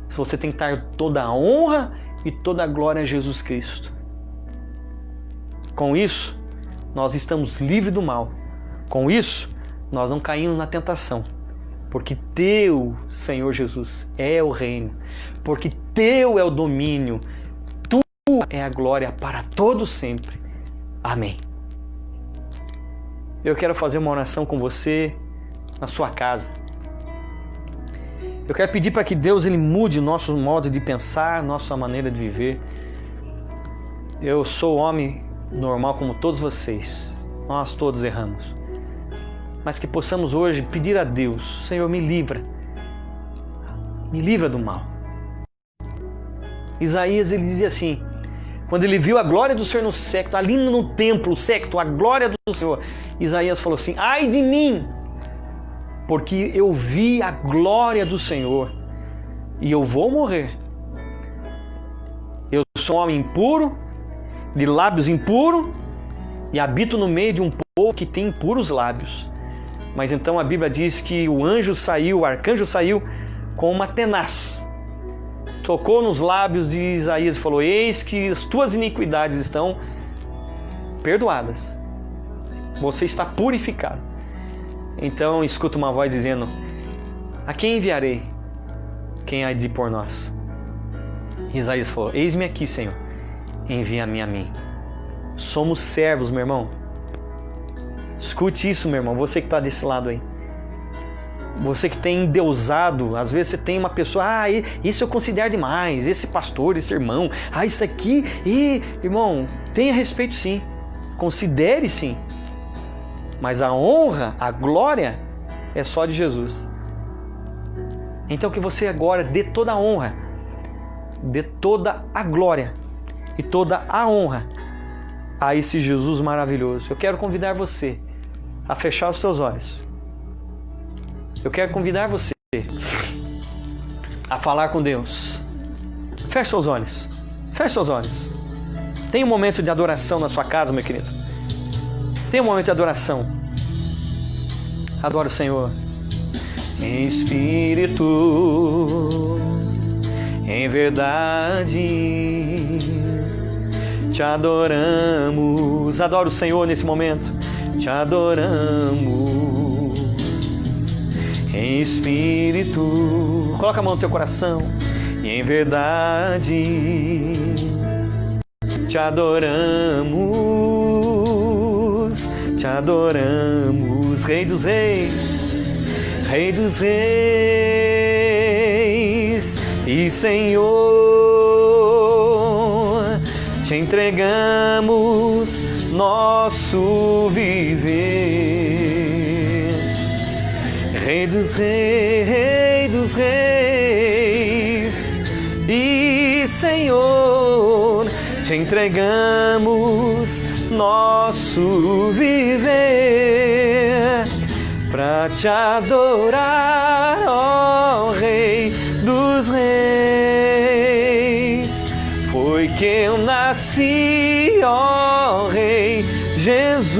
Você tem que dar toda a honra e toda a glória a Jesus Cristo. Com isso, nós estamos livres do mal. Com isso, nós não caímos na tentação. Porque teu, Senhor Jesus, é o reino. Porque teu é o domínio. Tu é a glória para todo sempre. Amém. Eu quero fazer uma oração com você na sua casa. Eu quero pedir para que Deus ele mude o nosso modo de pensar, nossa maneira de viver. Eu sou homem normal como todos vocês. Nós todos erramos. Mas que possamos hoje pedir a Deus, Senhor, me livra do mal. Isaías ele dizia assim, quando ele viu a glória do Senhor no séquito, ali no templo, o séquito, a glória do Senhor, Isaías falou assim, ai de mim, porque eu vi a glória do Senhor e eu vou morrer. Eu sou um homem impuro, de lábios impuros, e habito no meio de um povo que tem impuros lábios. Mas então a Bíblia diz que o arcanjo saiu com uma tenaz. Tocou nos lábios de Isaías e falou, eis que as tuas iniquidades estão perdoadas. Você está purificado. Então escuta uma voz dizendo, a quem enviarei? Quem há de ir por nós? Isaías falou, eis-me aqui, Senhor, envia-me a mim. Somos servos, meu irmão. Escute isso, meu irmão, você que está desse lado aí. Você que tem endeusado, às vezes você tem uma pessoa, isso eu considero demais, esse pastor, esse irmão, isso aqui, irmão, tenha respeito sim, considere sim, mas a honra, a glória é só de Jesus. Então que você agora dê toda a honra, dê toda a glória e toda a honra a esse Jesus maravilhoso. Eu quero convidar você a fechar os seus olhos. Eu quero convidar você a falar com Deus. Feche seus olhos. Feche seus olhos. Tem um momento de adoração na sua casa, meu querido. Tem um momento de adoração. Adore o Senhor. Espírito, em verdade te adoramos. Adora o Senhor nesse momento. Te adoramos em espírito. Coloca a mão no teu coração. E em verdade te adoramos. Te adoramos, Rei dos Reis, Rei dos Reis e Senhor. Te entregamos nosso viver, Rei dos Reis, Rei dos Reis e Senhor. Te entregamos nosso viver para te adorar, ó Rei dos Reis. Foi que eu nasci, ó Rei Jesus.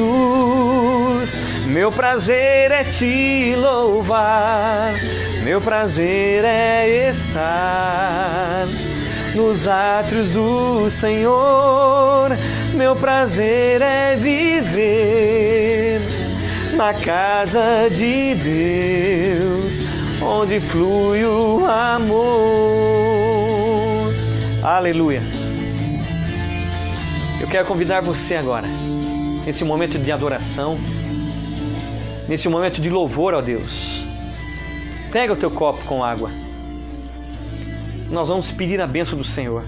Meu prazer é te louvar, meu prazer é estar nos átrios do Senhor. Meu prazer é viver na casa de Deus, onde flui o amor. Aleluia! Eu quero convidar você agora, nesse momento de adoração, nesse momento de louvor a Deus. Pega o teu copo com água. Nós vamos pedir a bênção do Senhor.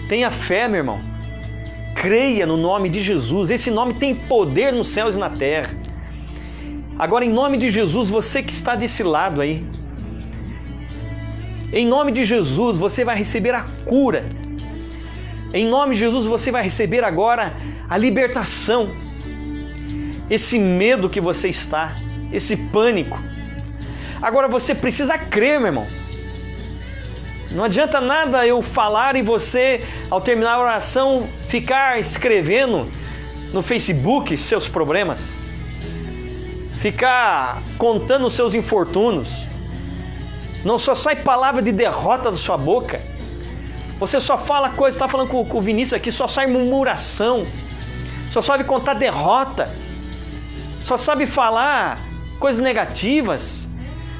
Tenha fé, meu irmão. Creia no nome de Jesus. Esse nome tem poder nos céus e na terra. Agora, em nome de Jesus, você que está desse lado aí, em nome de Jesus, você vai receber a cura. Em nome de Jesus, você vai receber agora a libertação. Esse medo que você está, esse pânico. Agora você precisa crer, meu irmão. Não adianta nada eu falar e você, ao terminar a oração, ficar escrevendo no Facebook seus problemas. Ficar contando os seus infortúnios. Não só sai palavra de derrota da sua boca. Você só fala coisa, está falando com o Vinícius aqui, só sai murmuração. Só sabe contar derrota. Só sabe falar coisas negativas.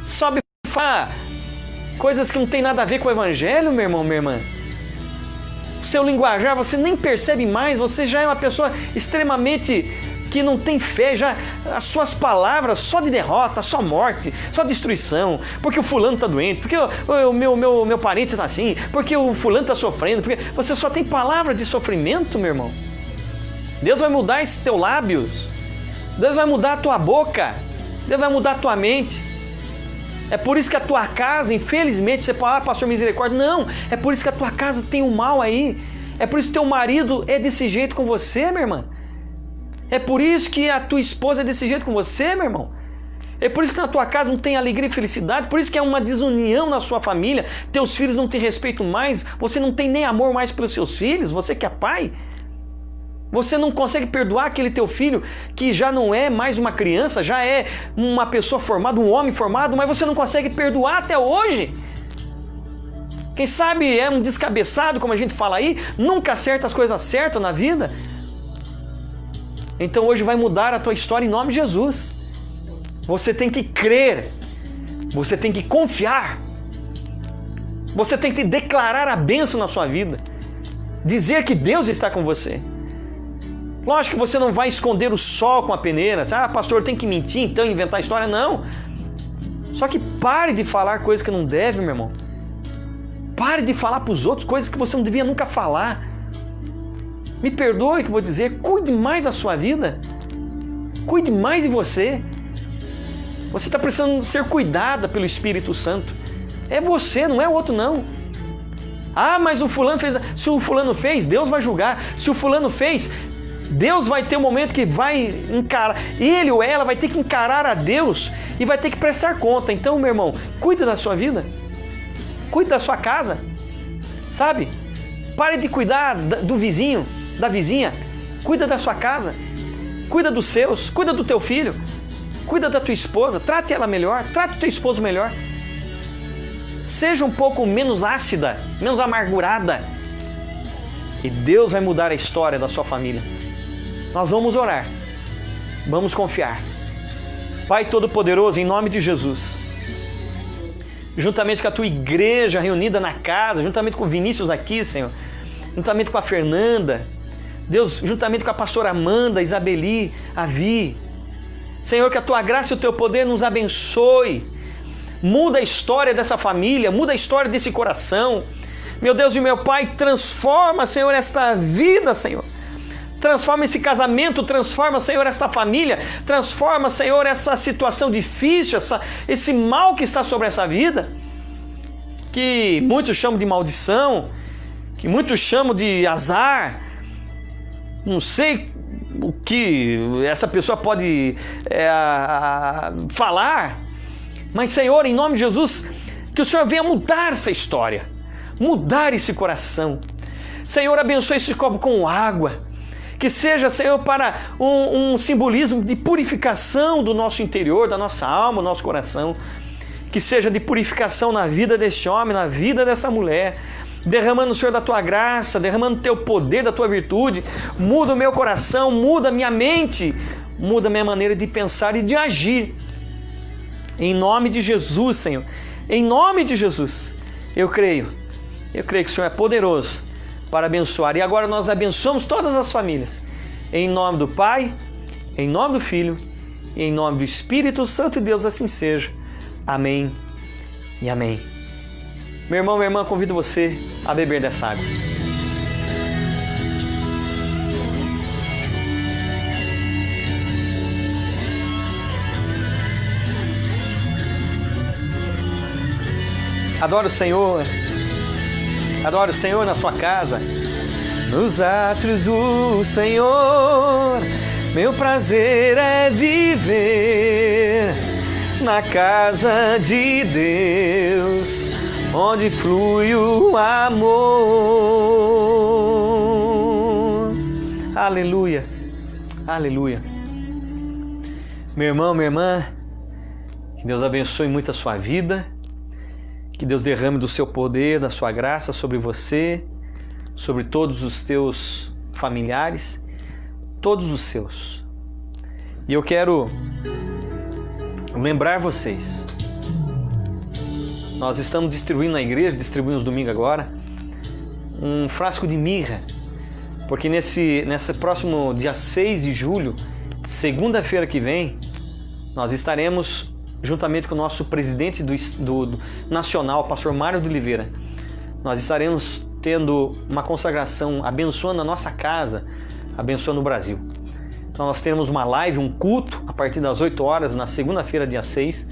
Só sabe falar coisas que não tem nada a ver com o Evangelho, meu irmão, minha irmã. O seu linguajar, você nem percebe mais, você já é uma pessoa extremamente que não tem fé, já as suas palavras só de derrota, só morte, só destruição, porque o fulano está doente, porque o meu parente está assim, porque o fulano está sofrendo, porque você só tem palavra de sofrimento, meu irmão. Deus vai mudar esses teus lábios, Deus vai mudar a tua boca, Deus vai mudar a tua mente. É por isso que a tua casa, infelizmente, você fala, pastor, misericórdia. Não, é por isso que a tua casa tem um mal aí. É por isso que teu marido é desse jeito com você, minha irmã. É por isso que a tua esposa é desse jeito com você, meu irmão. É por isso que na tua casa não tem alegria e felicidade. Por isso que é uma desunião na sua família. Teus filhos não te respeitam mais. Você não tem nem amor mais pelos seus filhos. Você que é pai. Você não consegue perdoar aquele teu filho que já não é mais uma criança, já é uma pessoa formada, um homem formado, mas você não consegue perdoar até hoje. Quem sabe é um descabeçado, como a gente fala aí, nunca acerta as coisas certas na vida. Então hoje vai mudar a tua história em nome de Jesus. Você tem que crer, você tem que confiar, você tem que declarar a bênção na sua vida, dizer que Deus está com você. Lógico que você não vai esconder o sol com a peneira. Ah, pastor, tem que mentir, então inventar história. Não. Só que pare de falar coisas que não deve, meu irmão. Pare de falar para os outros coisas que você não devia nunca falar. Me perdoe que eu vou dizer, cuide mais da sua vida. Cuide mais de você. Você está precisando ser cuidada pelo Espírito Santo. É você, não é o outro não. Ah, mas o fulano fez. Se o fulano fez, Deus vai julgar. Se o fulano fez, Deus vai ter um momento que vai encarar, ele ou ela vai ter que encarar a Deus e vai ter que prestar conta. Então, meu irmão, cuida da sua vida, cuida da sua casa, sabe? Pare de cuidar do vizinho, da vizinha, cuida da sua casa, cuida dos seus, cuida do teu filho, cuida da tua esposa, trate ela melhor, trate o teu esposo melhor. seja um pouco menos ácida, menos amargurada. E Deus vai mudar a história da sua família. Nós vamos orar, vamos confiar. Pai Todo-Poderoso, em nome de Jesus, juntamente com a tua igreja reunida na casa, juntamente com o Vinícius aqui, Senhor, juntamente com a Fernanda, Deus, juntamente com a pastora Amanda, Isabeli, Avi, Senhor, que a tua graça e o teu poder nos abençoe. Muda a história dessa família, muda a história desse coração. Meu Deus e meu Pai, transforma, Senhor, esta vida, Senhor. Transforma esse casamento, transforma, Senhor, esta família, transforma, Senhor, essa situação difícil, esse mal que está sobre essa vida, que muitos chamam de maldição, que muitos chamam de azar. Não sei o que essa pessoa pode falar, mas, Senhor, em nome de Jesus, que o Senhor venha mudar essa história, mudar esse coração. Senhor, abençoe esse copo com água, que seja, Senhor, para um simbolismo de purificação do nosso interior, da nossa alma, do nosso coração. Que seja de purificação na vida deste homem, na vida dessa mulher. Derramando, Senhor, da tua graça, derramando o teu poder, da tua virtude. Muda o meu coração, muda a minha mente, muda a minha maneira de pensar e de agir. Em nome de Jesus, Senhor. Em nome de Jesus. Eu creio que o Senhor é poderoso para abençoar. E agora nós abençoamos todas as famílias. Em nome do Pai, em nome do Filho, e em nome do Espírito Santo de Deus, assim seja. Amém e amém. Meu irmão, minha irmã, convido você a beber dessa água. Adore o Senhor. Adore o Senhor na sua casa. Nos átrios do Senhor, meu prazer é viver na casa de Deus, onde flui o amor. Aleluia, aleluia. Meu irmão, minha irmã, que Deus abençoe muito a sua vida. Que Deus derrame do seu poder, da sua graça sobre você, sobre todos os teus familiares, todos os seus. E eu quero lembrar vocês, nós estamos distribuindo na igreja, distribuímos domingo agora, um frasco de mirra, porque nesse próximo dia 6 de julho, segunda-feira que vem, nós estaremos juntamente com o nosso presidente do nacional, pastor Mário de Oliveira. Nós estaremos tendo uma consagração, abençoando a nossa casa, abençoando o Brasil. Então nós teremos uma live, um culto, a partir das 8 horas, na segunda-feira, dia 6,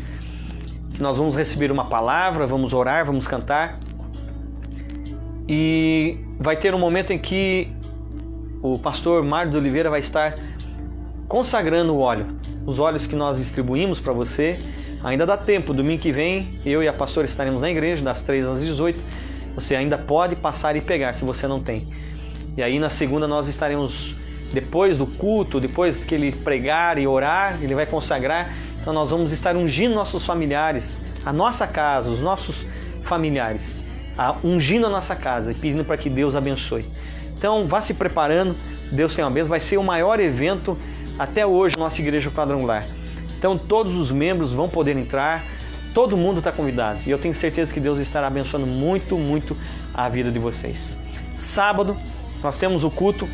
que nós vamos receber uma palavra, vamos orar, vamos cantar. E vai ter um momento em que o pastor Mário de Oliveira vai estar consagrando o óleo, os óleos que nós distribuímos para você. Ainda dá tempo, domingo que vem eu e a pastora estaremos na igreja das 3 às 18, você ainda pode passar e pegar se você não tem. E aí na segunda nós estaremos, depois do culto, depois que ele pregar e orar, ele vai consagrar, então nós vamos estar ungindo nossos familiares, a nossa casa, os nossos familiares, ungindo a nossa casa e pedindo para que Deus abençoe. Então vá se preparando, Deus tem uma bênção, vai ser o maior evento até hoje na nossa igreja quadrangular. Então todos os membros vão poder entrar, todo mundo está convidado. E eu tenho certeza que Deus estará abençoando muito, muito a vida de vocês. Sábado, nós temos o culto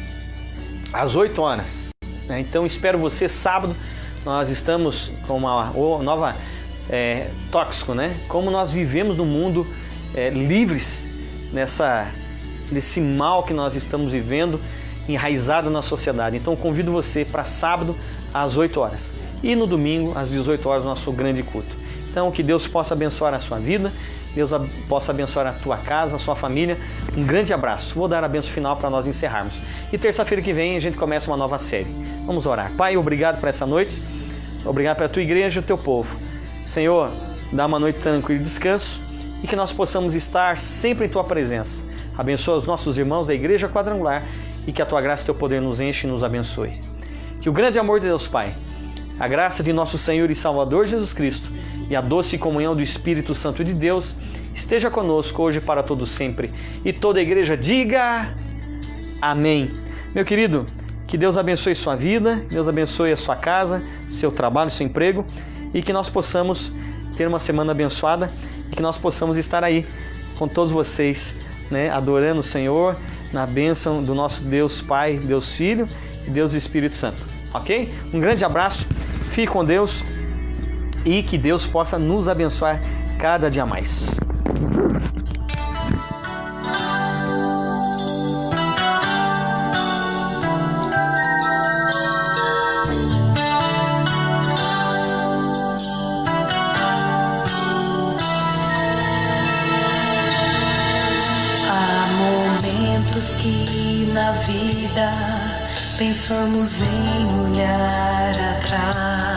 às 8 horas. Então espero você sábado. Nós estamos com uma nova tóxico, né? Como nós vivemos no mundo livres nesse mal que nós estamos vivendo, enraizado na sociedade. Então convido você para sábado às 8 horas. E no domingo, às 18 horas, o nosso grande culto. Então, que Deus possa abençoar a sua vida, Deus possa abençoar a tua casa, a sua família. Um grande abraço. Vou dar a bênção final para nós encerrarmos. E terça-feira que vem a gente começa uma nova série. Vamos orar. Pai, obrigado por essa noite. Obrigado pela tua igreja e o teu povo. Senhor, dá uma noite tranquila e descanso e que nós possamos estar sempre em tua presença. Abençoa os nossos irmãos da Igreja Quadrangular e que a tua graça e teu poder nos enche e nos abençoe. Que o grande amor de Deus Pai, a graça de nosso Senhor e Salvador Jesus Cristo e a doce comunhão do Espírito Santo de Deus esteja conosco hoje e para todo sempre. E toda a igreja diga amém. Meu querido, que Deus abençoe sua vida, Deus abençoe a sua casa, seu trabalho, seu emprego, e que nós possamos ter uma semana abençoada e que nós possamos estar aí com todos vocês, né, adorando o Senhor na bênção do nosso Deus Pai, Deus Filho e Deus Espírito Santo, ok? Um grande abraço, fique com Deus e que Deus possa nos abençoar cada dia mais. Que na vida pensamos em olhar atrás.